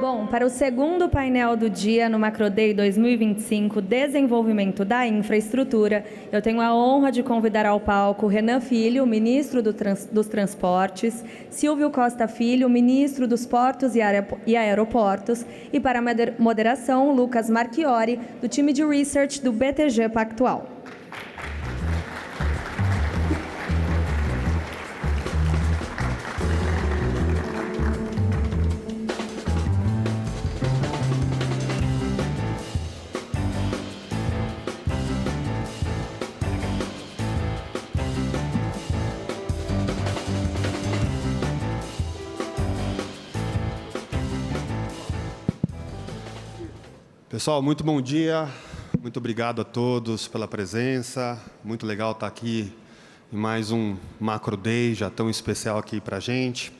Bom, para o segundo painel do dia no MacroDay 2025, Desenvolvimento da Infraestrutura, eu tenho a honra de convidar ao palco Renan Filho, ministro dos Transportes, Silvio Costa Filho, ministro dos Portos e Aeroportos, e para a moderação, Lucas Marchiori, do time de Research do BTG Pactual. Pessoal, muito bom dia, muito obrigado a todos pela presença, muito legal estar aqui em mais um MacroDay, já tão especial aqui para a gente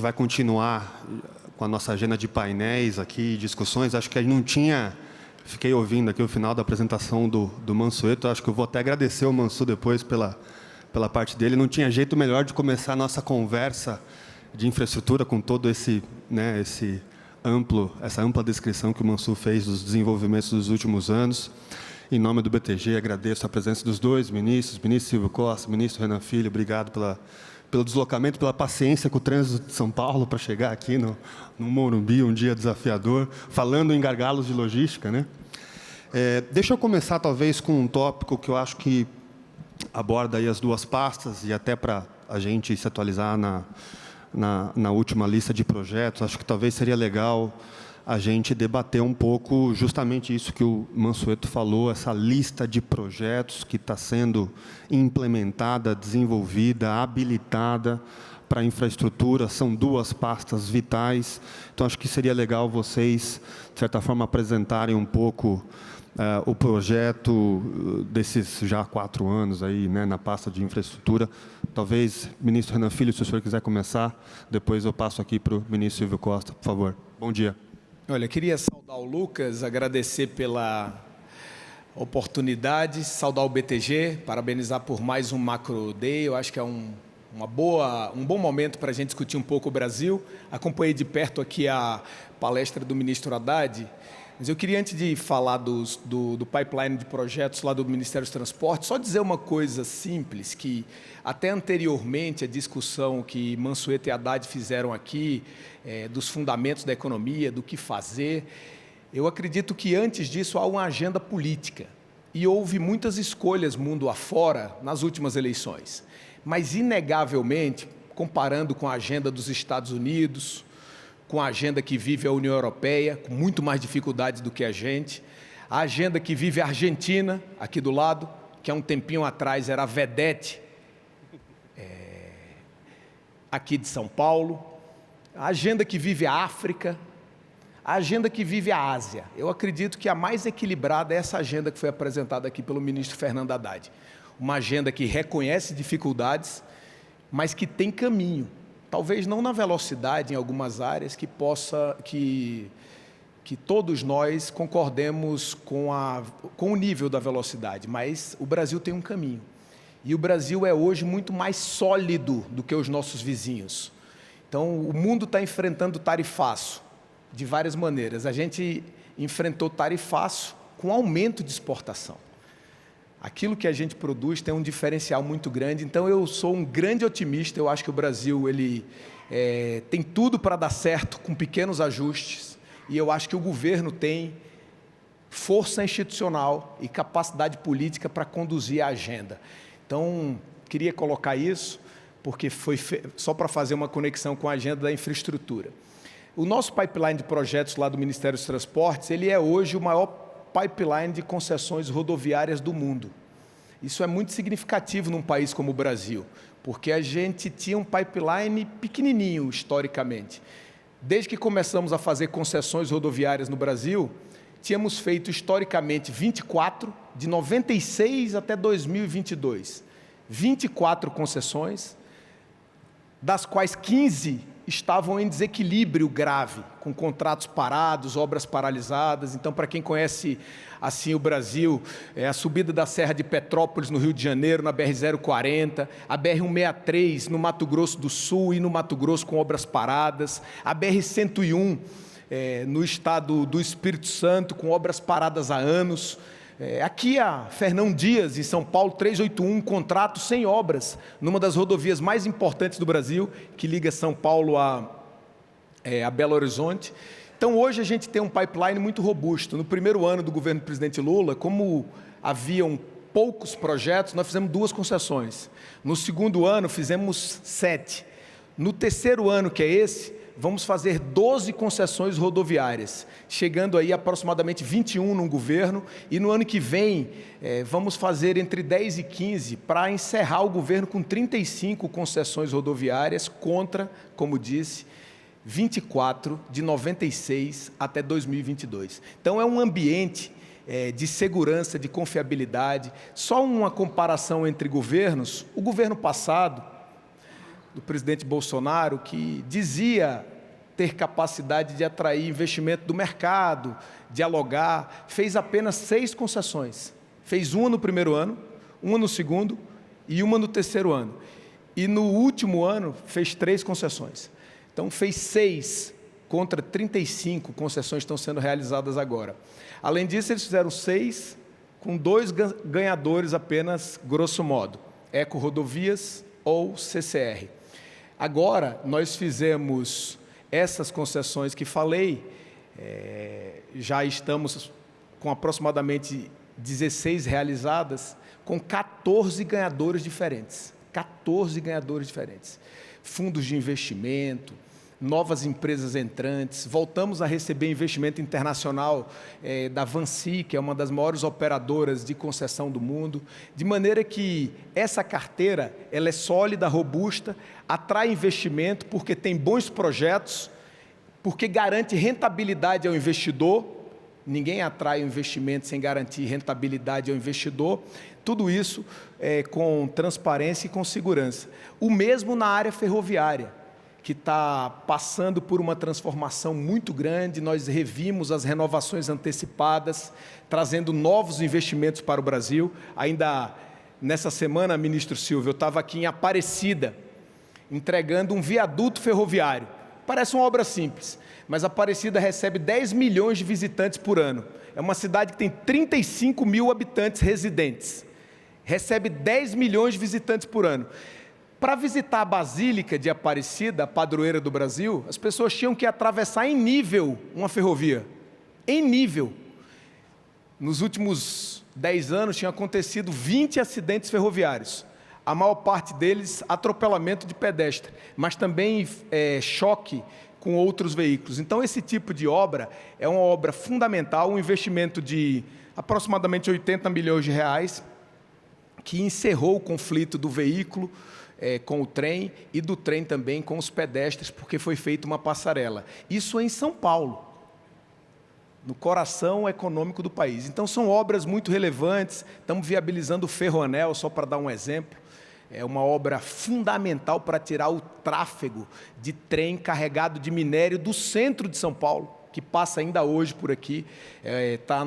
vai continuar com a nossa agenda de painéis aqui, discussões, acho que a gente não tinha, fiquei ouvindo aqui o final da apresentação do Mansueto, acho que eu vou até agradecer o Mansu depois pela parte dele, não tinha jeito melhor de começar a nossa conversa de infraestrutura com todo essa ampla descrição que o Mansu fez dos desenvolvimentos dos últimos anos. Em nome do BTG, agradeço a presença dos dois ministros, ministro Silvio Costa, ministro Renan Filho, obrigado pelo deslocamento, pela paciência com o trânsito de São Paulo para chegar aqui no Morumbi, um dia desafiador, falando em gargalos de logística, né? Deixa eu começar, talvez, com um tópico que eu acho que aborda aí as duas pastas, e até para a gente se atualizar na última lista de projetos, acho que talvez seria legal a gente debater um pouco justamente isso que o Mansueto falou, essa lista de projetos que está sendo implementada, desenvolvida, habilitada para a infraestrutura, são duas pastas vitais, então acho que seria legal vocês, de certa forma, apresentarem um pouco o projeto desses já 4 anos aí, né, na pasta de infraestrutura. Talvez, ministro Renan Filho, se o senhor quiser começar, depois eu passo aqui para o ministro Silvio Costa, por favor. Bom dia. Olha, queria saudar o Lucas, agradecer pela oportunidade, saudar o BTG, parabenizar por mais um MacroDay. Eu acho que é um bom momento para a gente discutir um pouco o Brasil. Acompanhei de perto aqui a palestra do ministro Haddad, mas eu queria, antes de falar do pipeline de projetos lá do Ministério dos Transportes, só dizer uma coisa simples, que até anteriormente a discussão que Mansueto e Haddad fizeram aqui, dos fundamentos da economia, do que fazer, eu acredito que antes disso há uma agenda política. E houve muitas escolhas mundo afora nas últimas eleições. Mas, inegavelmente, comparando com a agenda dos Estados Unidos, com a agenda que vive a União Europeia, com muito mais dificuldades do que a agenda que vive a Argentina, aqui do lado, que há um tempinho atrás era a vedete aqui de São Paulo, a agenda que vive a África, a agenda que vive a Ásia. Eu acredito que a mais equilibrada é essa agenda que foi apresentada aqui pelo ministro Fernando Haddad. Uma agenda que reconhece dificuldades, mas que tem caminho. Talvez não na velocidade em algumas áreas que todos nós concordemos com o nível da velocidade, mas o Brasil tem um caminho. E o Brasil é hoje muito mais sólido do que os nossos vizinhos. Então, o mundo está enfrentando tarifaço de várias maneiras. A gente enfrentou tarifaço com aumento de exportação. Aquilo que a gente produz tem um diferencial muito grande, então eu sou um grande otimista, eu acho que o Brasil tem tudo para dar certo com pequenos ajustes, e eu acho que o governo tem força institucional e capacidade política para conduzir a agenda. Então, queria colocar isso, porque foi só para fazer uma conexão com a agenda da infraestrutura. O nosso pipeline de projetos lá do Ministério dos Transportes, ele é hoje o maior pipeline de concessões rodoviárias do mundo. Isso é muito significativo num país como o Brasil, porque a gente tinha um pipeline pequenininho, historicamente. Desde que começamos a fazer concessões rodoviárias no Brasil, tínhamos feito, historicamente, 24, de 96 até 2022. 24 concessões, das quais 15 estavam em desequilíbrio grave, com contratos parados, obras paralisadas. Então, para quem conhece assim o Brasil, a subida da Serra de Petrópolis, no Rio de Janeiro, na BR-040, a BR-163, no Mato Grosso do Sul e no Mato Grosso com obras paradas, a BR-101, no estado do Espírito Santo, com obras paradas há anos. Aqui a Fernão Dias, em São Paulo, 381, contrato sem obras, numa das rodovias mais importantes do Brasil, que liga São Paulo a Belo Horizonte. Então, hoje a gente tem um pipeline muito robusto. No primeiro ano do governo do presidente Lula, como haviam poucos projetos, nós fizemos 2 concessões. No segundo ano, fizemos 7. No terceiro ano, que é esse, vamos fazer 12 concessões rodoviárias, chegando aí aproximadamente 21 no governo, e no ano que vem vamos fazer entre 10 e 15 para encerrar o governo com 35 concessões rodoviárias contra, como disse, 24 de 96 até 2022. Então é um ambiente de segurança, de confiabilidade. Só uma comparação entre governos, o governo passado, do presidente Bolsonaro, que dizia ter capacidade de atrair investimento do mercado, dialogar, fez apenas 6 concessões. Fez uma no primeiro ano, uma no segundo e uma no terceiro ano. E no último ano fez 3 concessões. Então fez 6 contra 35 concessões que estão sendo realizadas agora. Além disso, eles fizeram 6 com 2 ganhadores apenas, grosso modo, Eco Rodovias ou CCR. Agora, nós fizemos essas concessões que falei, já estamos com aproximadamente 16 realizadas, com 14 ganhadores diferentes. 14 ganhadores diferentes. Fundos de investimento, novas empresas entrantes, voltamos a receber investimento internacional da Vansi, que é uma das maiores operadoras de concessão do mundo, de maneira que essa carteira ela é sólida, robusta, atrai investimento porque tem bons projetos, porque garante rentabilidade ao investidor. Ninguém atrai o investimento sem garantir rentabilidade ao investidor. Tudo isso com transparência e com segurança. O mesmo na área ferroviária, que está passando por uma transformação muito grande. Nós revimos as renovações antecipadas, trazendo novos investimentos para o Brasil. Ainda nessa semana, ministro Silvio, eu estava aqui em Aparecida, entregando um viaduto ferroviário. Parece uma obra simples, mas Aparecida recebe 10 milhões de visitantes por ano. É uma cidade que tem 35 mil habitantes residentes. Recebe 10 milhões de visitantes por ano. Para visitar a Basílica de Aparecida, a padroeira do Brasil, as pessoas tinham que atravessar em nível uma ferrovia. Em nível. Nos últimos 10 anos tinham acontecido 20 acidentes ferroviários. A maior parte deles, atropelamento de pedestre, mas também choque com outros veículos. Então, esse tipo de obra é uma obra fundamental, um investimento de aproximadamente 80 milhões de reais, que encerrou o conflito do veículo com o trem e do trem também com os pedestres, porque foi feita uma passarela. Isso é em São Paulo, no coração econômico do país. Então, são obras muito relevantes. Estamos viabilizando o Ferroanel, só para dar um exemplo. É uma obra fundamental para tirar o tráfego de trem carregado de minério do centro de São Paulo, que passa ainda hoje por aqui, está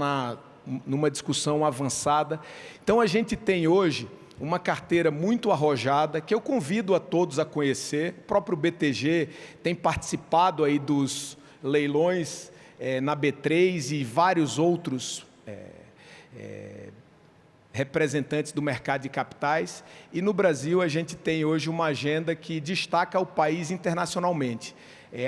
numa discussão avançada. Então, a gente tem hoje uma carteira muito arrojada, que eu convido a todos a conhecer. O próprio BTG tem participado aí dos leilões na B3 e vários outros representantes do mercado de capitais, e no Brasil a gente tem hoje uma agenda que destaca o país internacionalmente,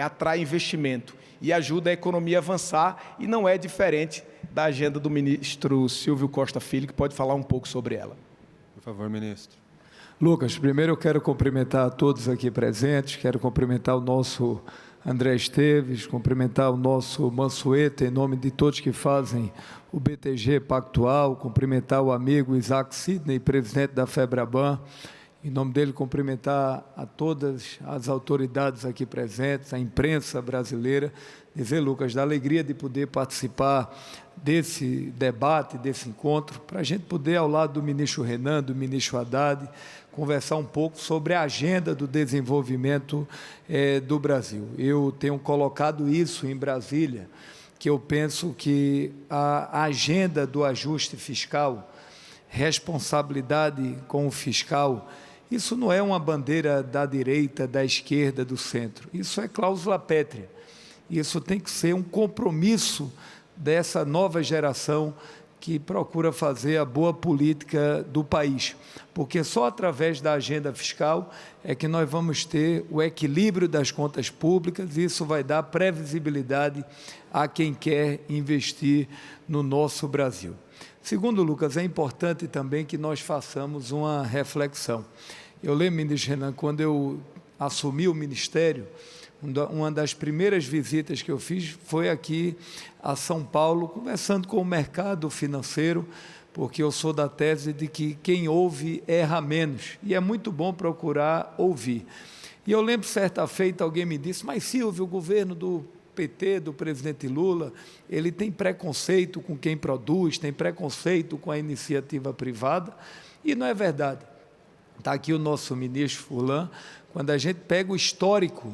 atrai investimento e ajuda a economia a avançar, e não é diferente da agenda do ministro Silvio Costa Filho, que pode falar um pouco sobre ela. Por favor, ministro. Lucas, primeiro eu quero cumprimentar a todos aqui presentes, quero cumprimentar o nosso André Esteves, cumprimentar o nosso Mansueto, em nome de todos que fazem o BTG Pactual, cumprimentar o amigo Isaac Sidney, presidente da FEBRABAN, em nome dele cumprimentar a todas as autoridades aqui presentes, a imprensa brasileira, dizer, Lucas, da alegria de poder participar desse debate, desse encontro, para a gente poder, ao lado do ministro Renan, do ministro Haddad, conversar um pouco sobre a agenda do desenvolvimento do Brasil. Eu tenho colocado isso em Brasília, que eu penso que a agenda do ajuste fiscal, responsabilidade com o fiscal, isso não é uma bandeira da direita, da esquerda, do centro. Isso é cláusula pétrea. Isso tem que ser um compromisso dessa nova geração que procura fazer a boa política do país, porque só através da agenda fiscal é que nós vamos ter o equilíbrio das contas públicas, e isso vai dar previsibilidade a quem quer investir no nosso Brasil. Segundo, Lucas, é importante também que nós façamos uma reflexão. Eu lembro, ministro Renan, quando eu assumi o ministério, uma das primeiras visitas que eu fiz foi aqui a São Paulo, conversando com o mercado financeiro, porque eu sou da tese de que quem ouve erra menos, e é muito bom procurar ouvir. E eu lembro, certa feita, alguém me disse, mas Silvio, o governo do PT, do presidente Lula, ele tem preconceito com quem produz, tem preconceito com a iniciativa privada, e não é verdade. Está aqui o nosso ministro Furlan. Quando a gente pega o histórico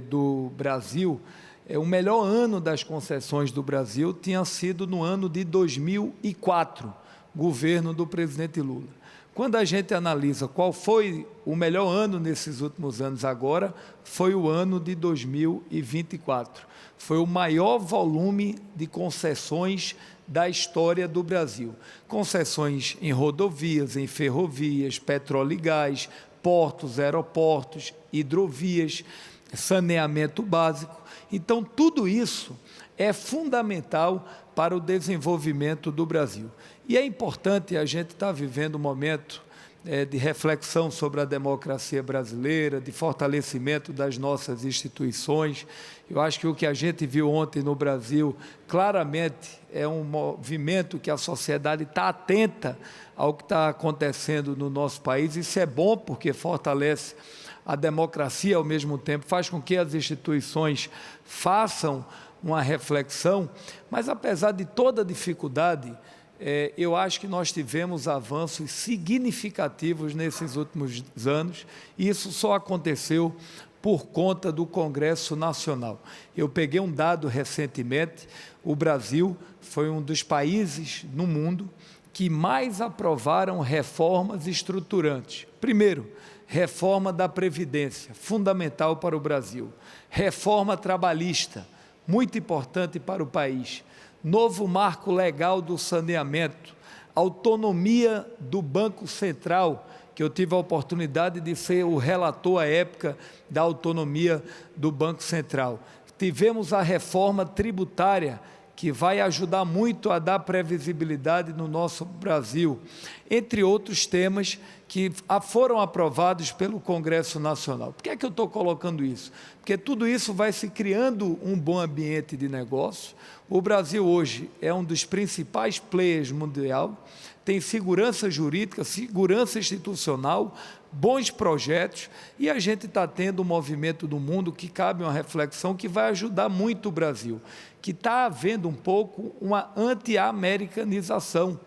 do Brasil, o melhor ano das concessões do Brasil tinha sido no ano de 2004, governo do presidente Lula. Quando a gente analisa qual foi o melhor ano nesses últimos anos agora, foi o ano de 2024. Foi o maior volume de concessões da história do Brasil. Concessões em rodovias, em ferrovias, petróleo e gás, portos, aeroportos, hidrovias, saneamento básico. Então, tudo isso é fundamental para o desenvolvimento do Brasil. E é importante, a gente estar vivendo um momento de reflexão sobre a democracia brasileira, de fortalecimento das nossas instituições. Eu acho que o que a gente viu ontem no Brasil, claramente, é um movimento que a sociedade está atenta ao que está acontecendo no nosso país. Isso é bom, porque fortalece a democracia ao mesmo tempo, faz com que as instituições façam uma reflexão, mas apesar de toda a dificuldade, eu acho que nós tivemos avanços significativos nesses últimos anos, e isso só aconteceu por conta do Congresso Nacional. Eu peguei um dado recentemente, o Brasil foi um dos países no mundo que mais aprovaram reformas estruturantes. Primeiro, reforma da Previdência, fundamental para o Brasil. Reforma trabalhista, muito importante para o país. Novo marco legal do saneamento, autonomia do Banco Central, que eu tive a oportunidade de ser o relator à época da autonomia do Banco Central. Tivemos a reforma tributária, que vai ajudar muito a dar previsibilidade no nosso Brasil, entre outros temas que foram aprovados pelo Congresso Nacional. Por que é que eu estou colocando isso? Porque tudo isso vai se criando um bom ambiente de negócio. O Brasil hoje é um dos principais players mundial, tem segurança jurídica, segurança institucional, bons projetos, e a gente está tendo um movimento do mundo que cabe uma reflexão que vai ajudar muito o Brasil, que está havendo um pouco uma anti-americanização.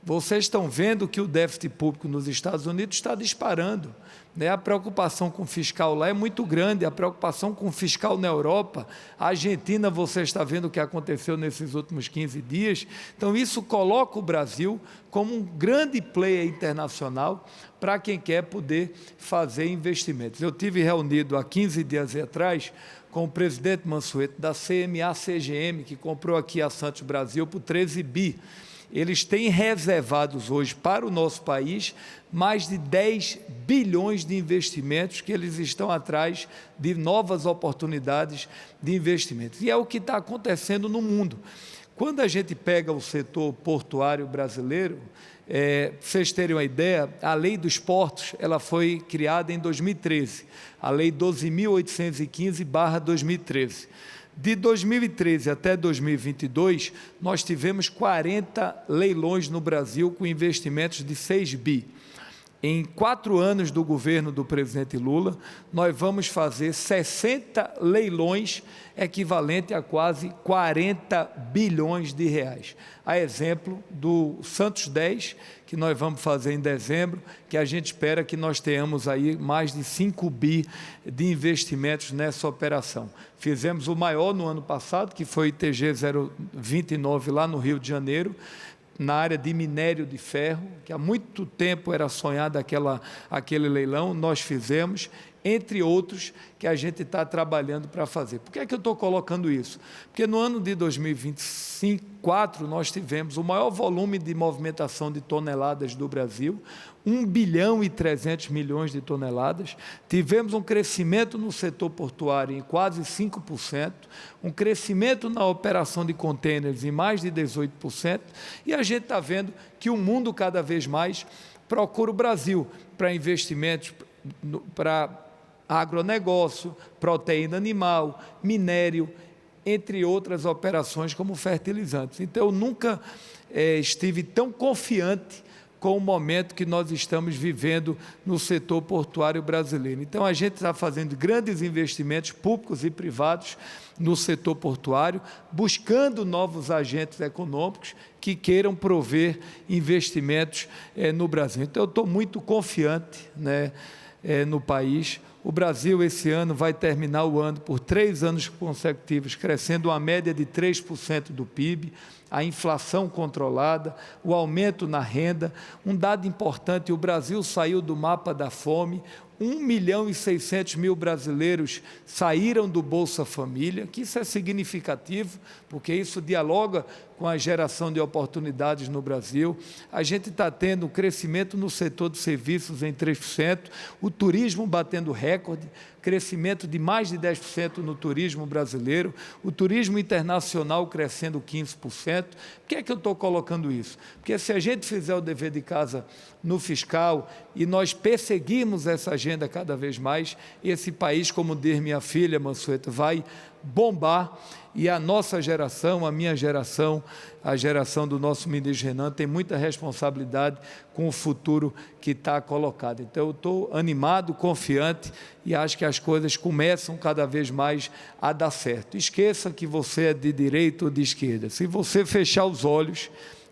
Vocês estão vendo que o déficit público nos Estados Unidos está disparando, né? A preocupação com o fiscal lá é muito grande, a preocupação com o fiscal na Europa, a Argentina, você está vendo o que aconteceu nesses últimos 15 dias, então isso coloca o Brasil como um grande player internacional para quem quer poder fazer investimentos. Eu tive reunido há 15 dias atrás com o presidente Mansueto da CMA-CGM, que comprou aqui a Santos Brasil por 13 bi. Eles têm reservados hoje para o nosso país mais de 10 bilhões de investimentos que eles estão atrás de novas oportunidades de investimentos. E é o que está acontecendo no mundo. Quando a gente pega o setor portuário brasileiro, para vocês terem uma ideia, a Lei dos Portos ela foi criada em 2013, a Lei 12.815/2013. De 2013 até 2022, nós tivemos 40 leilões no Brasil com investimentos de 6 bi. Em 4 anos do governo do presidente Lula, nós vamos fazer 60 leilões, equivalente a quase 40 bilhões de reais. A exemplo do Santos 10, que nós vamos fazer em dezembro, que a gente espera que nós tenhamos aí mais de 5 bi de investimentos nessa operação. Fizemos o maior no ano passado, que foi o ITG 029 lá no Rio de Janeiro, na área de minério de ferro, que há muito tempo era sonhado aquele leilão, nós fizemos, entre outros que a gente está trabalhando para fazer. Por que é que eu estou colocando isso? Porque no ano de 2024 nós tivemos o maior volume de movimentação de toneladas do Brasil, 1 bilhão e 300 milhões de toneladas, tivemos um crescimento no setor portuário em quase 5%, um crescimento na operação de contêineres em mais de 18%, e a gente está vendo que o mundo cada vez mais procura o Brasil para investimentos, para agronegócio, proteína animal, minério, entre outras operações como fertilizantes. Então, eu nunca estive tão confiante com o momento que nós estamos vivendo no setor portuário brasileiro. Então, a gente está fazendo grandes investimentos públicos e privados no setor portuário, buscando novos agentes econômicos que queiram prover investimentos no Brasil. Então, eu estou muito confiante, né, no país. O Brasil, esse ano, vai terminar o ano por 3 anos consecutivos, crescendo uma média de 3% do PIB, a inflação controlada, o aumento na renda. Um dado importante, o Brasil saiu do mapa da fome, 1.600.000 brasileiros saíram do Bolsa Família, que isso é significativo, porque isso dialoga com a geração de oportunidades no Brasil. A gente está tendo crescimento no setor de serviços em 3%, o turismo batendo recorde, crescimento de mais de 10% no turismo brasileiro, o turismo internacional crescendo 15%. Por que é que eu estou colocando isso? Porque se a gente fizer o dever de casa no fiscal e nós perseguirmos essa agenda cada vez mais, esse país, como diz minha filha Mansueto, vai bombar, e a nossa geração, a minha geração, a geração do nosso ministro Renan, tem muita responsabilidade com o futuro que está colocado. Então, eu estou animado, confiante, e acho que as coisas começam cada vez mais a dar certo. Esqueça que você é de direita ou de esquerda. Se você fechar os olhos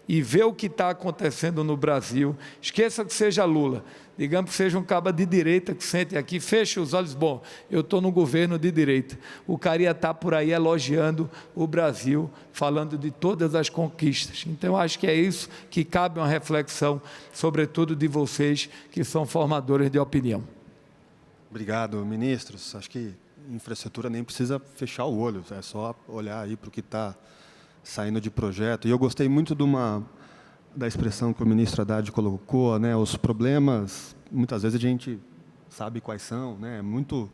e ver o que está acontecendo no Brasil, esqueça que seja Lula, digamos que seja um caba de direita que sente aqui, feche os olhos, bom, eu estou no governo de direita. O cara ia estar por aí elogiando o Brasil, falando de todas as conquistas. Então, acho que é isso que cabe uma reflexão, sobretudo de vocês que são formadores de opinião. Obrigado, ministros. Acho que infraestrutura nem precisa fechar o olho, é só olhar aí para o que está saindo de projeto. E eu gostei muito da expressão que o ministro Haddad colocou, né? Os problemas, muitas vezes a gente sabe quais são, né? Muito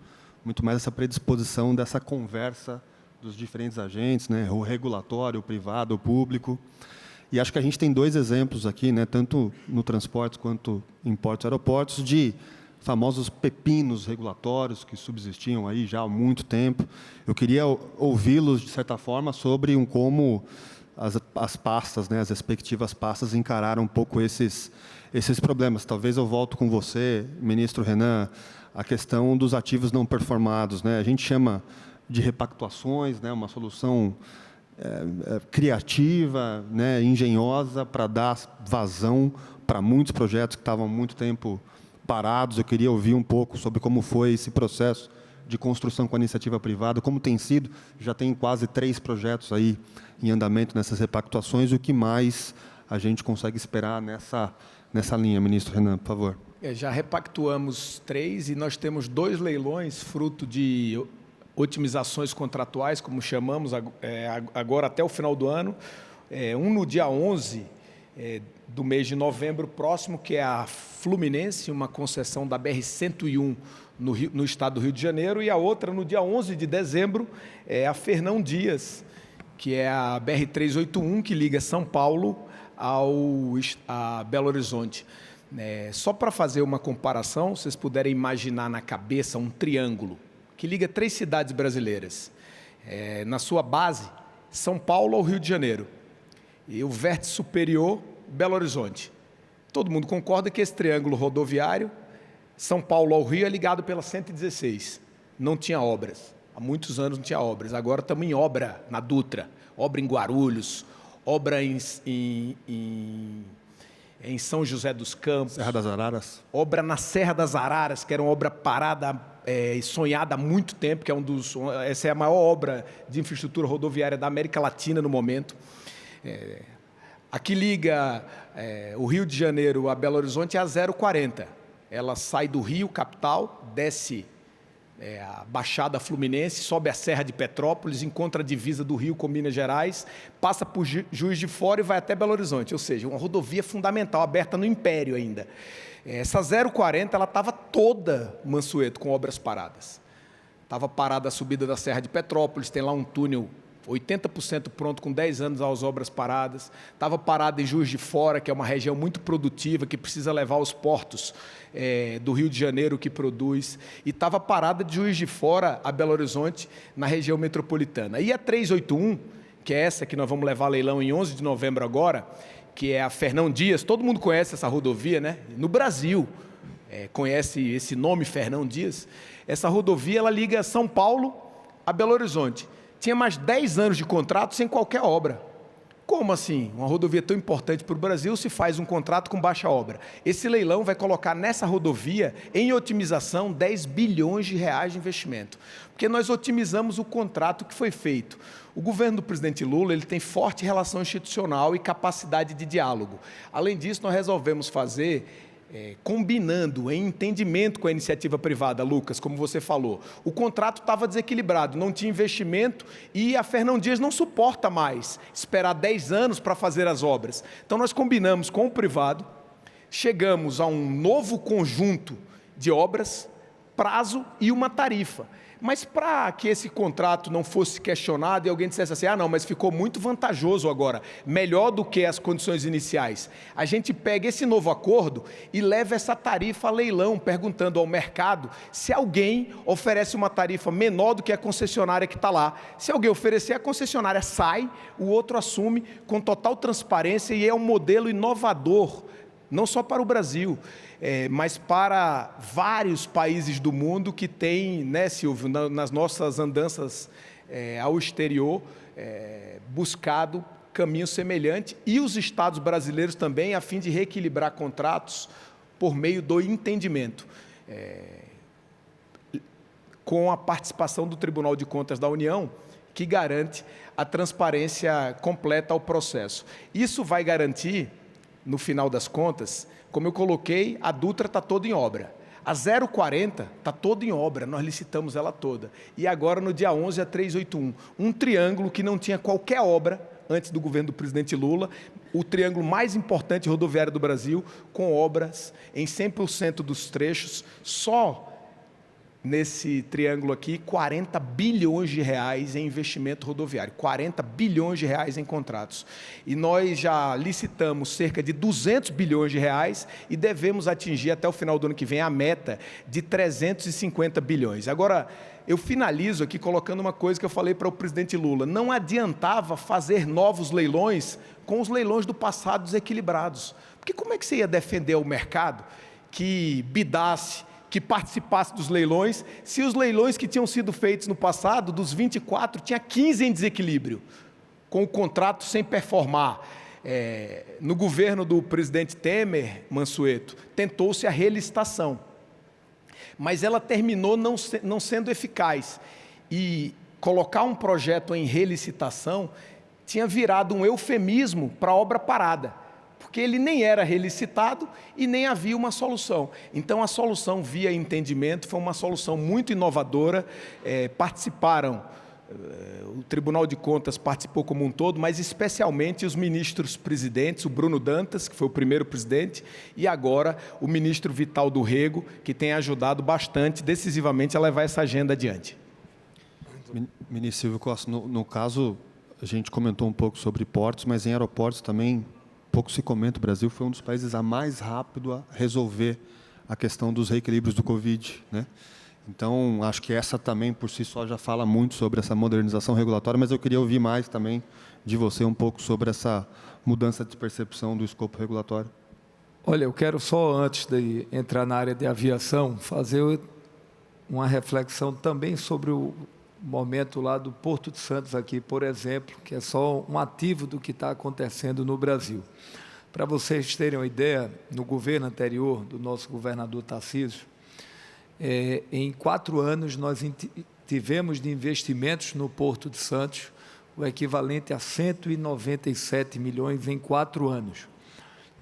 mais essa predisposição dessa conversa dos diferentes agentes, né? O regulatório, o privado, o público. E acho que a gente tem 2 exemplos aqui, né? Tanto no transporte quanto em portos e aeroportos, de famosos pepinos regulatórios que subsistiam aí já há muito tempo. Eu queria ouvi-los, de certa forma, sobre como as pastas, né, as respectivas pastas, encararam um pouco esses problemas. Talvez eu volto com você, ministro Renan, a questão dos ativos não performados, né? A gente chama de repactuações, né, uma solução criativa, né, engenhosa, para dar vazão para muitos projetos que estavam há muito tempo parados. Eu queria ouvir um pouco sobre como foi esse processo de construção com a iniciativa privada, como tem sido. Já tem quase 3 projetos aí em andamento nessas repactuações. O que mais a gente consegue esperar nessa linha, ministro Renan, por favor? Já repactuamos 3 e nós temos 2 leilões, fruto de otimizações contratuais, como chamamos, agora até o final do ano. Um no dia 11 do mês de novembro próximo, que é a Fluminense, uma concessão da BR-101 no estado do Rio de Janeiro, e a outra no dia 11 de dezembro é a Fernão Dias, que é a BR-381, que liga São Paulo a Belo Horizonte. Só para fazer uma comparação, vocês puderem imaginar na cabeça um triângulo que liga 3 cidades brasileiras. Na sua base, São Paulo ao Rio de Janeiro, e o vértice superior, Belo Horizonte. Todo mundo concorda que esse triângulo rodoviário, São Paulo ao Rio, é ligado pela 116. Não tinha obras. Há muitos anos não tinha obras. Agora estamos em obra na Dutra, obra em Guarulhos, obra em São José dos Campos. Serra das Araras. Obra na Serra das Araras, que era uma obra parada e sonhada há muito tempo, que essa é a maior obra de infraestrutura rodoviária da América Latina no momento. A que liga o Rio de Janeiro a Belo Horizonte é a 040. Ela sai do Rio, capital, desce a Baixada Fluminense, sobe a Serra de Petrópolis, encontra a divisa do Rio com Minas Gerais, passa por Juiz de Fora e vai até Belo Horizonte, ou seja, uma rodovia fundamental, aberta no Império ainda. Essa 040, ela estava toda, Mansueto, com obras paradas. Estava parada a subida da Serra de Petrópolis, tem lá um túnel 80% pronto, com 10 anos as obras paradas. Estava parada em Juiz de Fora, que é uma região muito produtiva, que precisa levar os portos do Rio de Janeiro que produz. E estava parada de Juiz de Fora a Belo Horizonte, na região metropolitana. E a 381, que é essa que nós vamos levar a leilão em 11 de novembro agora, que é a Fernão Dias, todo mundo conhece essa rodovia, né? No Brasil, conhece esse nome, Fernão Dias. Essa rodovia, ela liga São Paulo a Belo Horizonte. Tinha mais 10 anos de contrato sem qualquer obra. Como assim? Uma rodovia tão importante para o Brasil se faz um contrato com baixa obra. Esse leilão vai colocar nessa rodovia, em otimização, 10 bilhões de reais de investimento. Porque nós otimizamos o contrato que foi feito. O governo do presidente Lula, ele tem forte relação institucional e capacidade de diálogo. Além disso, nós resolvemos fazer... combinando, em entendimento com a iniciativa privada, Lucas, como você falou. O contrato estava desequilibrado, não tinha investimento e a Fernão Dias não suporta mais esperar 10 anos para fazer as obras. Então, nós combinamos com o privado, chegamos a um novo conjunto de obras, prazo e uma tarifa. Mas para que esse contrato não fosse questionado e alguém dissesse assim, não, mas ficou muito vantajoso agora, melhor do que as condições iniciais, a gente pega esse novo acordo e leva essa tarifa a leilão, perguntando ao mercado se alguém oferece uma tarifa menor do que a concessionária que está lá. Se alguém oferecer, a concessionária sai, o outro assume com total transparência e é um modelo inovador, não só para o Brasil, mas para vários países do mundo que têm, né, Silvio, nas nossas andanças ao exterior, buscado caminho semelhante, e os estados brasileiros também, a fim de reequilibrar contratos por meio do entendimento, com a participação do Tribunal de Contas da União, que garante a transparência completa ao processo. Isso vai garantir, no final das contas, como eu coloquei, a Dutra está toda em obra. A 040 está toda em obra, nós licitamos ela toda. E agora, no dia 11, a 381. Um triângulo que não tinha qualquer obra antes do governo do presidente Lula, o triângulo mais importante rodoviário do Brasil, com obras em 100% dos trechos, só nesse triângulo aqui, 40 bilhões de reais em investimento rodoviário, 40 bilhões de reais em contratos. E nós já licitamos cerca de 200 bilhões de reais e devemos atingir até o final do ano que vem a meta de 350 bilhões. Agora, eu finalizo aqui colocando uma coisa que eu falei para o presidente Lula. Não adiantava fazer novos leilões com os leilões do passado desequilibrados. Porque como é que você ia defender o mercado que bidasse, que participasse dos leilões, se os leilões que tinham sido feitos no passado, dos 24, tinha 15 em desequilíbrio, com o contrato sem performar. No governo do presidente Temer, Mansueto, tentou-se a relicitação, mas ela terminou não sendo eficaz. E colocar um projeto em relicitação tinha virado um eufemismo para a obra parada, porque ele nem era relicitado e nem havia uma solução. Então, a solução via entendimento foi uma solução muito inovadora, participaram, o Tribunal de Contas participou como um todo, mas especialmente os ministros presidentes, o Bruno Dantas, que foi o primeiro presidente, e agora o ministro Vital do Rego, que tem ajudado bastante, decisivamente, a levar essa agenda adiante. Ministro Silvio Costa, no caso, a gente comentou um pouco sobre portos, mas em aeroportos também pouco se comenta. O Brasil foi um dos países mais rápido a resolver a questão dos reequilíbrios do Covid, né? Então, acho que essa também, por si só, já fala muito sobre essa modernização regulatória, mas eu queria ouvir mais também de você um pouco sobre essa mudança de percepção do escopo regulatório. Olha, eu quero só, antes de entrar na área de aviação, fazer uma reflexão também sobre o momento lá do Porto de Santos aqui, por exemplo, que é só um ativo do que está acontecendo no Brasil. Para vocês terem uma ideia, no governo anterior, do nosso governador Tarcísio, em 4 anos nós tivemos de investimentos no Porto de Santos o equivalente a 197 milhões em 4 anos.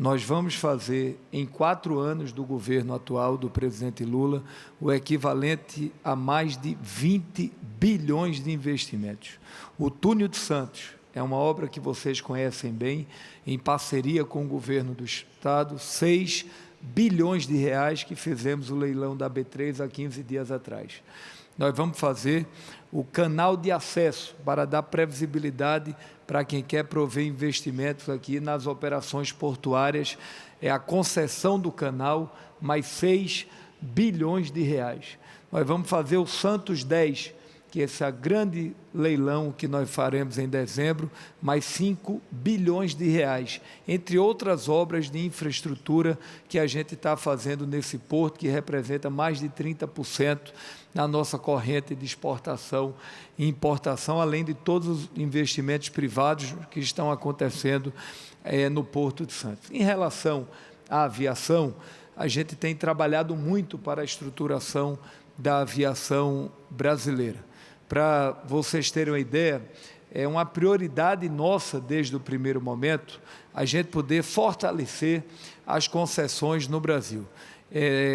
nós vamos fazer, em 4 anos do governo atual do presidente Lula, o equivalente a mais de 20 bilhões de investimentos. O Túnel de Santos é uma obra que vocês conhecem bem, em parceria com o governo do Estado, 6 bilhões de reais que fizemos o leilão da B3 há 15 dias atrás. Nós vamos fazer o canal de acesso para dar previsibilidade para quem quer prover investimentos aqui nas operações portuárias, é a concessão do canal, mais 6 bilhões de reais. Nós vamos fazer o Santos 10, que é esse grande leilão que nós faremos em dezembro, mais 5 bilhões de reais, entre outras obras de infraestrutura que a gente está fazendo nesse porto, que representa mais de 30% na nossa corrente de exportação e importação, além de todos os investimentos privados que estão acontecendo no Porto de Santos. Em relação à aviação, a gente tem trabalhado muito para a estruturação da aviação brasileira. Para vocês terem uma ideia, é uma prioridade nossa desde o primeiro momento a gente poder fortalecer as concessões no Brasil.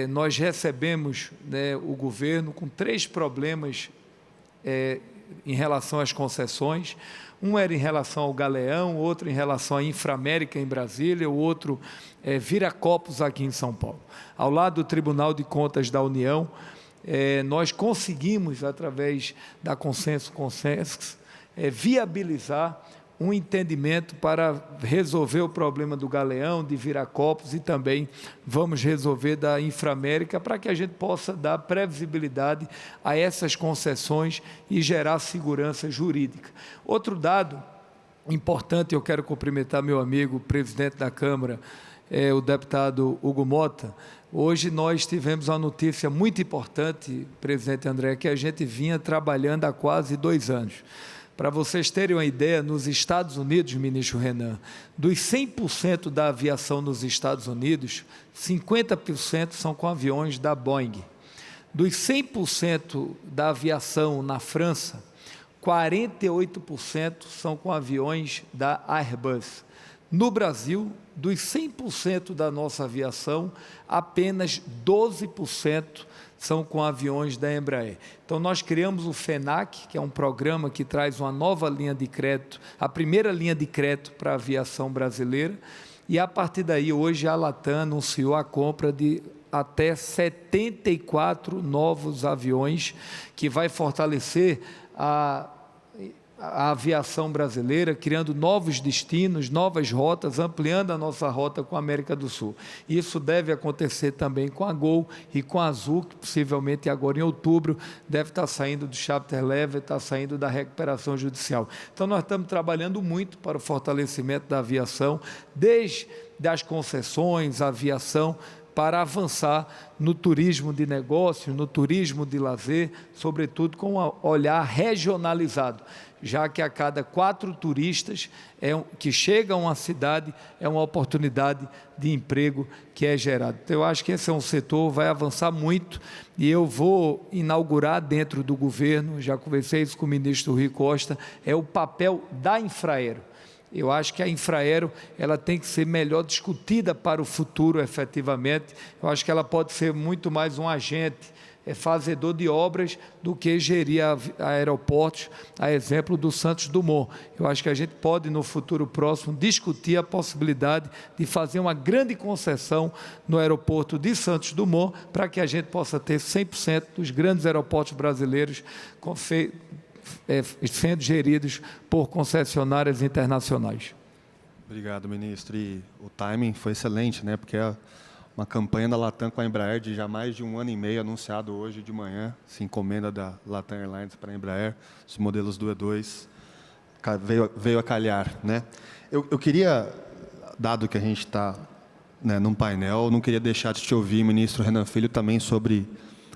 Nós recebemos o governo com 3 problemas em relação às concessões. Um era em relação ao Galeão, outro em relação à Inframérica em Brasília, o outro Viracopos aqui em São Paulo. Ao lado do Tribunal de Contas da União, nós conseguimos, através da Consenso, viabilizar um entendimento para resolver o problema do Galeão, de Viracopos, e também vamos resolver da Inframérica, para que a gente possa dar previsibilidade a essas concessões e gerar segurança jurídica. Outro dado importante, eu quero cumprimentar meu amigo, presidente da Câmara, o deputado Hugo Mota. Hoje nós tivemos uma notícia muito importante, presidente André, que a gente vinha trabalhando há quase 2 anos. Para vocês terem uma ideia, nos Estados Unidos, ministro Renan, dos 100% da aviação nos Estados Unidos, 50% são com aviões da Boeing. Dos 100% da aviação na França, 48% são com aviões da Airbus. No Brasil, dos 100% da nossa aviação, apenas 12% são com aviões da Embraer. Então, nós criamos o FENAC, que é um programa que traz uma nova linha de crédito, a primeira linha de crédito para a aviação brasileira, e a partir daí, hoje, a Latam anunciou a compra de até 74 novos aviões, que vai fortalecer a aviação brasileira, criando novos destinos, novas rotas, ampliando a nossa rota com a América do Sul. Isso deve acontecer também com a Gol e com a Azul, que possivelmente agora em outubro deve estar saindo do chapter 11, está saindo da recuperação judicial. Então, nós estamos trabalhando muito para o fortalecimento da aviação, desde as concessões, a aviação, para avançar no turismo de negócio, no turismo de lazer, sobretudo com um olhar regionalizado, já que a cada 4 turistas que chegam a uma cidade, é uma oportunidade de emprego que é gerada. Então, eu acho que esse é um setor que vai avançar muito, e eu vou inaugurar dentro do governo, já conversei isso com o ministro Rui Costa, é o papel da Infraero. Eu acho que a Infraero ela tem que ser melhor discutida para o futuro, efetivamente. Eu acho que ela pode ser muito mais um agente, fazedor de obras, do que gerir aeroportos, a exemplo do Santos Dumont. Eu acho que a gente pode, no futuro próximo, discutir a possibilidade de fazer uma grande concessão no aeroporto de Santos Dumont, para que a gente possa ter 100% dos grandes aeroportos brasileiros sendo geridos por concessionárias internacionais. Obrigado, ministro. E o timing foi excelente, né? Porque é uma campanha da Latam com a Embraer de já mais de 1 ano e meio, anunciado hoje de manhã, essa encomenda da Latam Airlines para a Embraer, os modelos do E2, veio a calhar, né? Eu queria, dado que a gente está num painel, não queria deixar de te ouvir, ministro Renan Filho, também sobre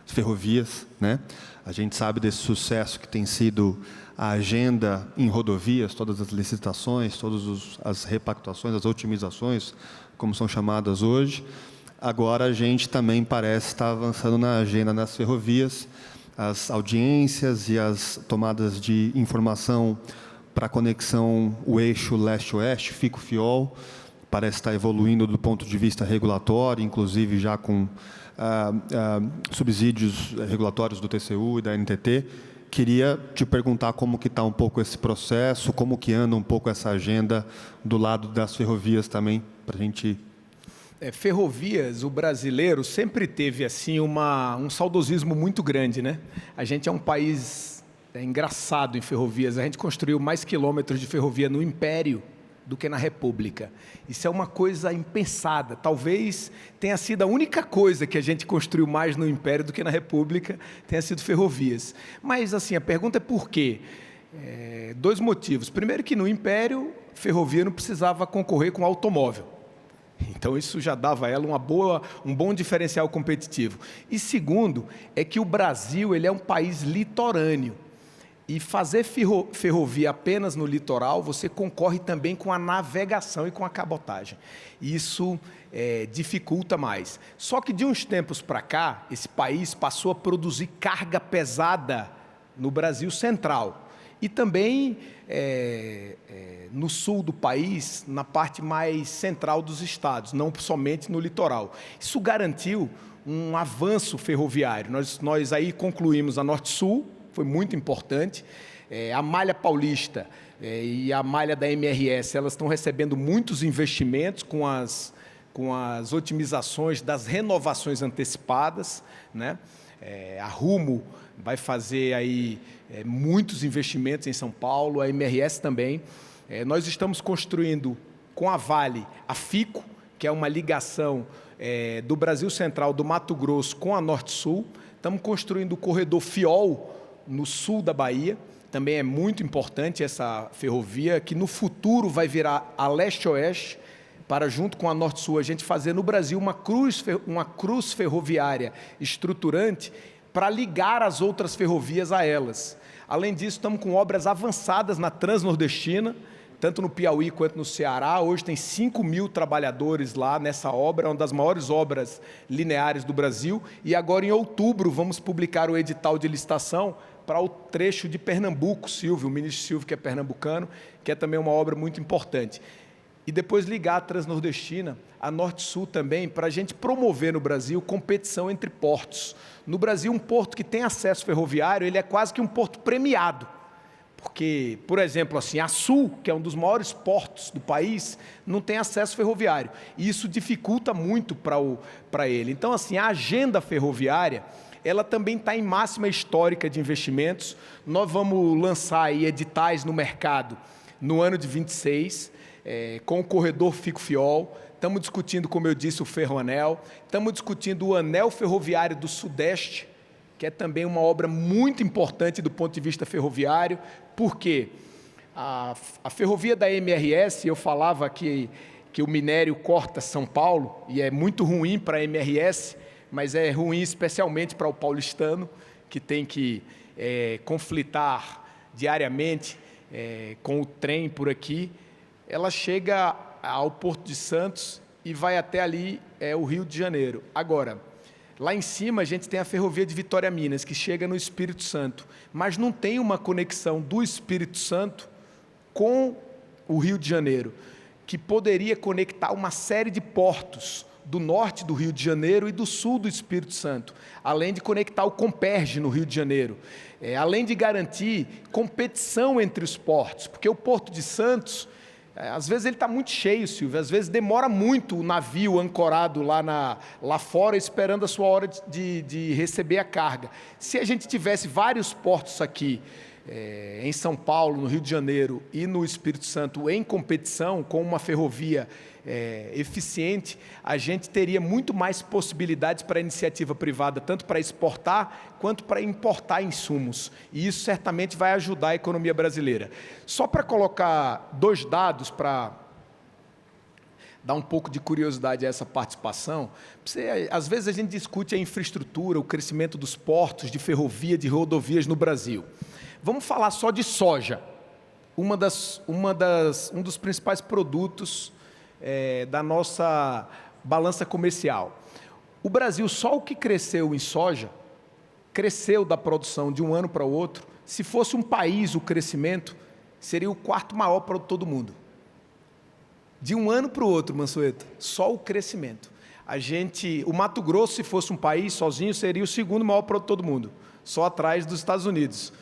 ferrovias, né? A gente sabe desse sucesso que tem sido a agenda em rodovias, todas as licitações, todas as repactuações, as otimizações, como são chamadas hoje. Agora a gente também parece estar avançando na agenda nas ferrovias, as audiências e as tomadas de informação para a conexão o eixo leste-oeste, FICO-FIOL, parece estar evoluindo do ponto de vista regulatório, inclusive já com subsídios regulatórios do TCU e da NTT. Queria te perguntar como que está um pouco esse processo, como que anda um pouco essa agenda do lado das ferrovias também, para a gente... Ferrovias, o brasileiro sempre teve assim um saudosismo muito grande, né? A gente é um país engraçado em ferrovias, a gente construiu mais quilômetros de ferrovia no Império do que na República. Isso é uma coisa impensada, talvez tenha sido a única coisa que a gente construiu mais no Império do que na República, tenha sido ferrovias. Mas assim, a pergunta é por quê? Dois motivos. Primeiro que no Império, ferrovia não precisava concorrer com automóvel. Então, isso já dava a ela um bom diferencial competitivo. E segundo, é que o Brasil ele é um país litorâneo. E fazer ferrovia apenas no litoral, você concorre também com a navegação e com a cabotagem. Isso dificulta mais. Só que de uns tempos para cá, esse país passou a produzir carga pesada no Brasil central. E também no sul do país, na parte mais central dos estados, não somente no litoral. Isso garantiu um avanço ferroviário. Nós aí concluímos a Norte-Sul, foi muito importante. A malha paulista e a malha da MRS, elas estão recebendo muitos investimentos com as otimizações das renovações antecipadas, né? A Rumo vai fazer aí muitos investimentos em São Paulo, a MRS também. Nós estamos construindo com a Vale a FICO, que é uma ligação do Brasil Central, do Mato Grosso com a Norte-Sul. Estamos construindo o corredor Fiol, no sul da Bahia. Também é muito importante essa ferrovia, que no futuro vai virar a leste-oeste, para junto com a Norte-Sul a gente fazer no Brasil uma cruz ferroviária estruturante para ligar as outras ferrovias a elas. Além disso, estamos com obras avançadas na Transnordestina, tanto no Piauí quanto no Ceará. Hoje tem 5.000 trabalhadores lá nessa obra, uma das maiores obras lineares do Brasil. E agora, em outubro, vamos publicar o edital de licitação para o trecho de Pernambuco, Silvio, o ministro Silvio, que é pernambucano, que é também uma obra muito importante. E depois ligar a Transnordestina, a Norte-Sul também, para a gente promover no Brasil competição entre portos. No Brasil, um porto que tem acesso ferroviário, ele é quase que um porto premiado. Porque, por exemplo, assim, a Sul, que é um dos maiores portos do país, não tem acesso ferroviário. E isso dificulta muito para ele. Então, assim, a agenda ferroviária, ela também está em máxima histórica de investimentos. Nós vamos lançar aí editais no mercado no ano de 26, com o corredor Fico-Fiol. Estamos discutindo, como eu disse, o Ferroanel. Estamos discutindo o Anel Ferroviário do Sudeste, que é também uma obra muito importante do ponto de vista ferroviário, porque a ferrovia da MRS, eu falava que o minério corta São Paulo, e é muito ruim para a MRS, mas é ruim especialmente para o paulistano, que tem que conflitar diariamente com o trem por aqui. Ela chega ao Porto de Santos e vai até ali o Rio de Janeiro. Agora, lá em cima a gente tem a ferrovia de Vitória Minas, que chega no Espírito Santo, mas não tem uma conexão do Espírito Santo com o Rio de Janeiro, que poderia conectar uma série de portos do norte do Rio de Janeiro e do sul do Espírito Santo, além de conectar o Comperge no Rio de Janeiro, além de garantir competição entre os portos, porque o Porto de Santos, às vezes ele está muito cheio, Silvio, às vezes demora muito o navio ancorado lá fora, esperando a sua hora de receber a carga. Se a gente tivesse vários portos aqui, em São Paulo, no Rio de Janeiro e no Espírito Santo, em competição, com uma ferrovia eficiente, a gente teria muito mais possibilidades para a iniciativa privada, tanto para exportar quanto para importar insumos. E isso certamente vai ajudar a economia brasileira. Só para colocar 2 dados para dar um pouco de curiosidade a essa participação, às vezes a gente discute a infraestrutura, o crescimento dos portos, de ferrovia, de rodovias no Brasil. Vamos falar só de soja, um dos principais produtos da nossa balança comercial. O Brasil, só o que cresceu em soja, cresceu da produção de um ano para o outro. Se fosse um país, o crescimento seria o 4º maior produtor do mundo. De um ano para o outro, Mansueto, só o crescimento. O Mato Grosso, se fosse um país sozinho, seria o segundo maior produtor do mundo, só atrás dos Estados Unidos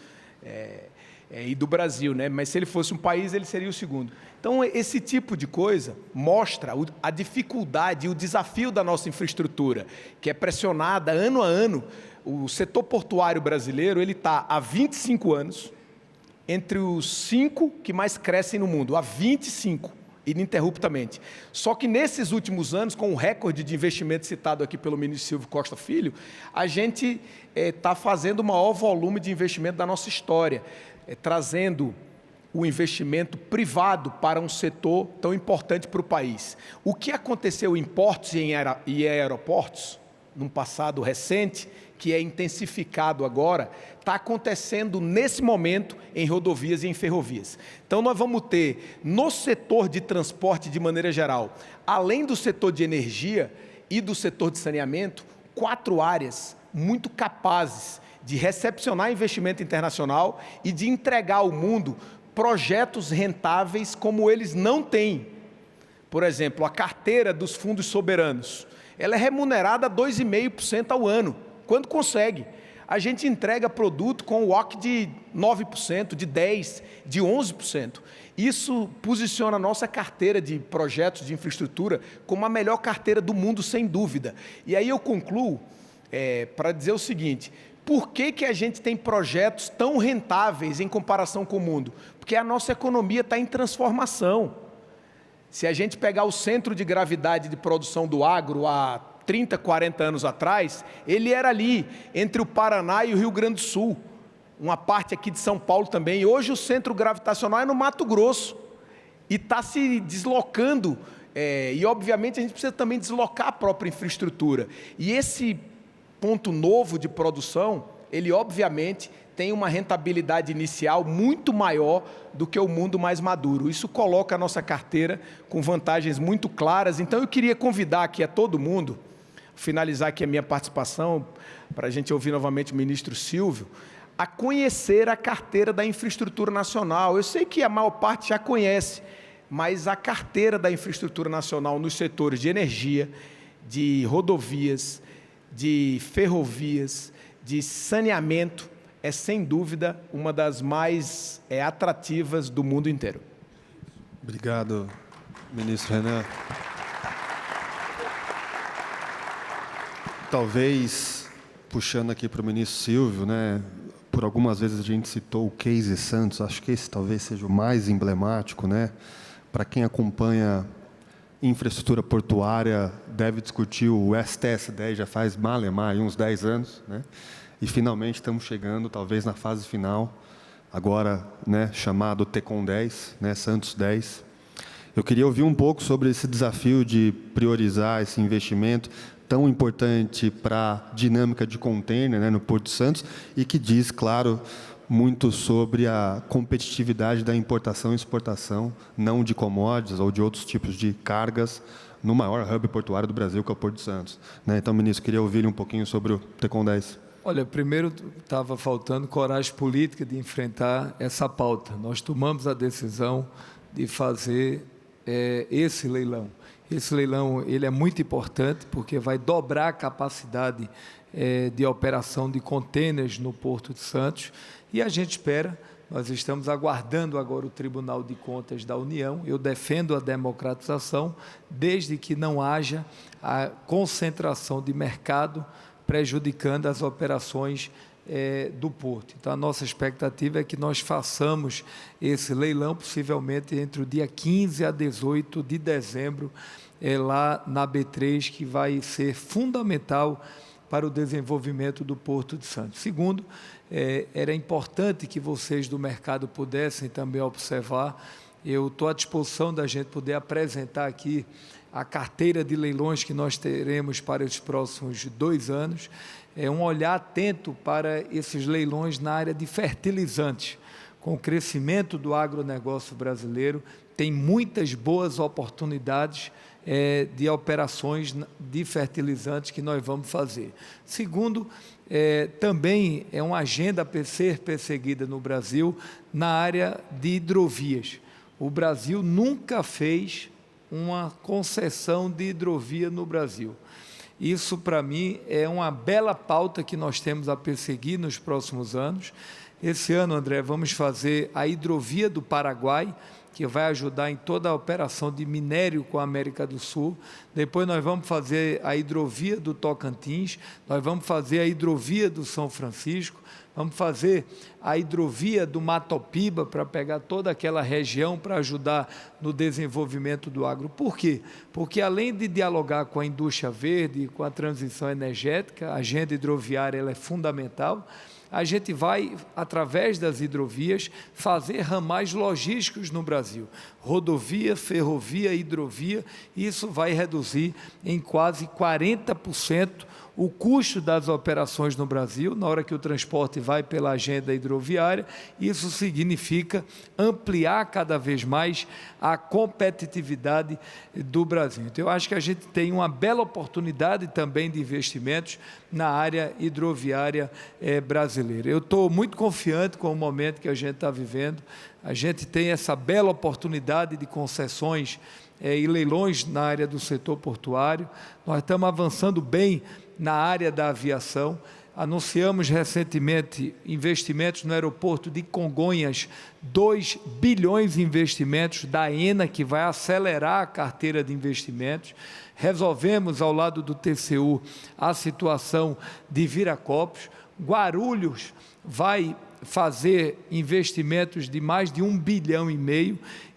e do Brasil, né? Mas se ele fosse um país, ele seria o segundo. Então, esse tipo de coisa mostra a dificuldade e o desafio da nossa infraestrutura, que é pressionada ano a ano. O setor portuário brasileiro está há 25 anos entre os 5 que mais crescem no mundo, há 25, ininterruptamente. Só que nesses últimos anos, com o recorde de investimento citado aqui pelo ministro Silvio Costa Filho, a gente está fazendo o maior volume de investimento da nossa história, trazendo o investimento privado para um setor tão importante para o país. O que aconteceu em portos e em aeroportos, num passado recente, que é intensificado agora, está acontecendo nesse momento em rodovias e em ferrovias. Então, nós vamos ter, no setor de transporte de maneira geral, além do setor de energia e do setor de saneamento, 4 áreas muito capazes de recepcionar investimento internacional e de entregar ao mundo projetos rentáveis como eles não têm. Por exemplo, a carteira dos fundos soberanos, ela é remunerada a 2,5% ao ano, quando consegue. A gente entrega produto com o WACC de 9%, de 10%, de 11%. Isso posiciona a nossa carteira de projetos de infraestrutura como a melhor carteira do mundo, sem dúvida. E aí eu concluo para dizer o seguinte: por que a gente tem projetos tão rentáveis em comparação com o mundo? Porque a nossa economia está em transformação. Se a gente pegar o centro de gravidade de produção do agro há 30, 40 anos atrás, ele era ali, entre o Paraná e o Rio Grande do Sul, uma parte aqui de São Paulo também. E hoje o centro gravitacional é no Mato Grosso, e está se deslocando, e obviamente a gente precisa também deslocar a própria infraestrutura. E esse ponto novo de produção, ele obviamente tem uma rentabilidade inicial muito maior do que o mundo mais maduro. Isso coloca a nossa carteira com vantagens muito claras. Então eu queria convidar aqui a todo mundo, finalizar aqui a minha participação, para a gente ouvir novamente o ministro Silvio, a conhecer a carteira da infraestrutura nacional. Eu sei que a maior parte já conhece, mas a carteira da infraestrutura nacional nos setores de energia, de rodovias, de ferrovias, de saneamento, é sem dúvida uma das mais atrativas do mundo inteiro. Obrigado, ministro Renan. Talvez, puxando aqui para o ministro Silvio, né, por algumas vezes a gente citou o case Santos, acho que esse talvez seja o mais emblemático, né? Para quem acompanha infraestrutura portuária, deve discutir o STS-10, já faz malemar uns 10 anos, né? E finalmente estamos chegando, talvez na fase final, agora, né, chamado TECOM 10, né, Santos 10. Eu queria ouvir um pouco sobre esse desafio de priorizar esse investimento tão importante para a dinâmica de container, né, no Porto de Santos, e que diz, claro, muito sobre a competitividade da importação e exportação, não de commodities ou de outros tipos de cargas, no maior hub portuário do Brasil, que é o Porto de Santos, né? Então, ministro, queria ouvir um pouquinho sobre o TECOM 10. Olha, primeiro estava faltando coragem política de enfrentar essa pauta. Nós tomamos a decisão de fazer esse leilão. Esse leilão ele é muito importante porque vai dobrar a capacidade de operação de contêineres no Porto de Santos, e a gente espera, nós estamos aguardando agora o Tribunal de Contas da União. Eu defendo a democratização, desde que não haja a concentração de mercado prejudicando as operações do Porto. Então, a nossa expectativa é que nós façamos esse leilão, possivelmente entre o dia 15 a 18 de dezembro, lá na B3, que vai ser fundamental para o desenvolvimento do Porto de Santos. Segundo, era importante que vocês do mercado pudessem também observar. Eu estou à disposição da gente poder apresentar aqui a carteira de leilões que nós teremos para os próximos 2 anos. Um olhar atento para esses leilões na área de fertilizantes. Com o crescimento do agronegócio brasileiro, tem muitas boas oportunidades de operações de fertilizantes que nós vamos fazer. Segundo, também é uma agenda a ser perseguida no Brasil na área de hidrovias. O Brasil nunca fez uma concessão de hidrovia no Brasil. Isso, para mim, é uma bela pauta que nós temos a perseguir nos próximos anos. Esse ano, André, vamos fazer a hidrovia do Paraguai, que vai ajudar em toda a operação de minério com a América do Sul. Depois nós vamos fazer a hidrovia do Tocantins, nós vamos fazer a hidrovia do São Francisco, vamos fazer a hidrovia do Matopiba para pegar toda aquela região para ajudar no desenvolvimento do agro. Por quê? Porque além de dialogar com a indústria verde, com a transição energética, a agenda hidroviária ela é fundamental. A gente vai, através das hidrovias, fazer ramais logísticos no Brasil. Rodovia, ferrovia, hidrovia, isso vai reduzir em quase 40% o custo das operações no Brasil, na hora que o transporte vai pela agenda hidroviária. Isso significa ampliar cada vez mais a competitividade do Brasil. Então, eu acho que a gente tem uma bela oportunidade também de investimentos na área hidroviária brasileira. Eu estou muito confiante com o momento que a gente está vivendo. A gente tem essa bela oportunidade de concessões e leilões na área do setor portuário. Nós estamos avançando bem na área da aviação. Anunciamos recentemente investimentos no aeroporto de Congonhas, 2 bilhões de investimentos da ENA, que vai acelerar a carteira de investimentos. Resolvemos, ao lado do TCU, a situação de Viracopos. Guarulhos vai fazer investimentos de mais de 1,5 bilhão.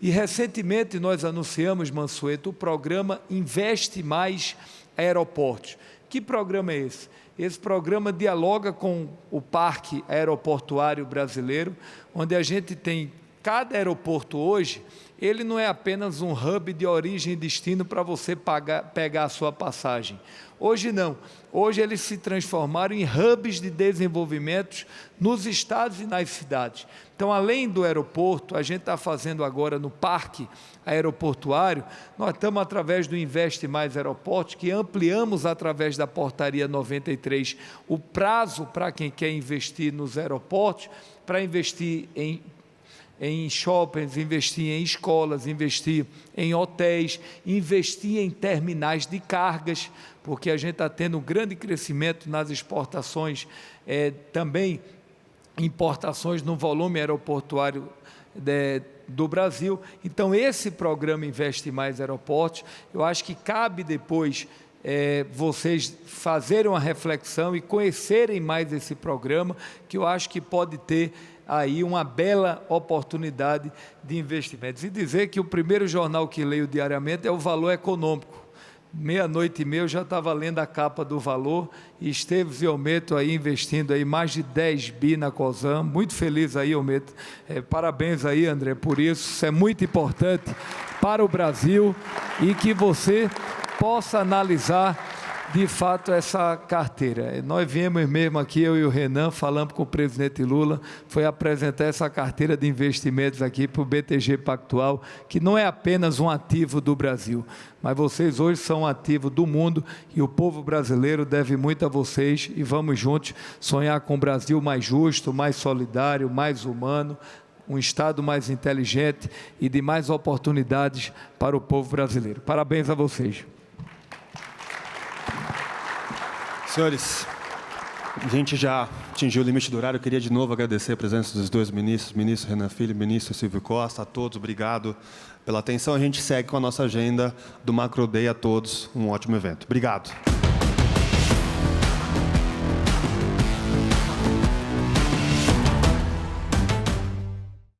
E, recentemente, nós anunciamos, Mansueto, o programa Investe Mais Aeroportos. Que programa é esse? Esse programa dialoga com o Parque Aeroportuário Brasileiro, onde a gente tem cada aeroporto hoje, ele não é apenas um hub de origem e destino para você pegar a sua passagem. Hoje não. Hoje eles se transformaram em hubs de desenvolvimento nos estados e nas cidades. Então, além do aeroporto, a gente está fazendo agora no parque aeroportuário, nós estamos através do Investe Mais Aeroportos, que ampliamos através da portaria 93 o prazo para quem quer investir nos aeroportos, para investir em shoppings, investir em escolas, investir em hotéis, investir em terminais de cargas, porque a gente está tendo um grande crescimento nas exportações, também importações no volume aeroportuário do Brasil. Então, esse programa Investe Mais Aeroportos, eu acho que cabe depois vocês fazerem uma reflexão e conhecerem mais esse programa, que eu acho que pode ter aí uma bela oportunidade de investimentos. E dizer que o primeiro jornal que leio diariamente é o Valor Econômico. 00:30 eu já estava lendo a capa do Valor, e Esteves e Ometo aí investindo aí mais de 10 bi na Cosan. Muito feliz aí, Ometo. Parabéns aí, André, por isso. Isso é muito importante para o Brasil, e que você possa analisar de fato essa carteira. Nós viemos mesmo aqui, eu e o Renan, falamos com o presidente Lula, foi apresentar essa carteira de investimentos aqui para o BTG Pactual, que não é apenas um ativo do Brasil, mas vocês hoje são um ativo do mundo, e o povo brasileiro deve muito a vocês, e vamos juntos sonhar com um Brasil mais justo, mais solidário, mais humano, um Estado mais inteligente e de mais oportunidades para o povo brasileiro. Parabéns a vocês. Senhores, a gente já atingiu o limite do horário. Eu queria de novo agradecer a presença dos dois ministros, ministro Renan Filho e ministro Silvio Costa. A todos, obrigado pela atenção. A gente segue com a nossa agenda do Macro Day. A todos, um ótimo evento. Obrigado.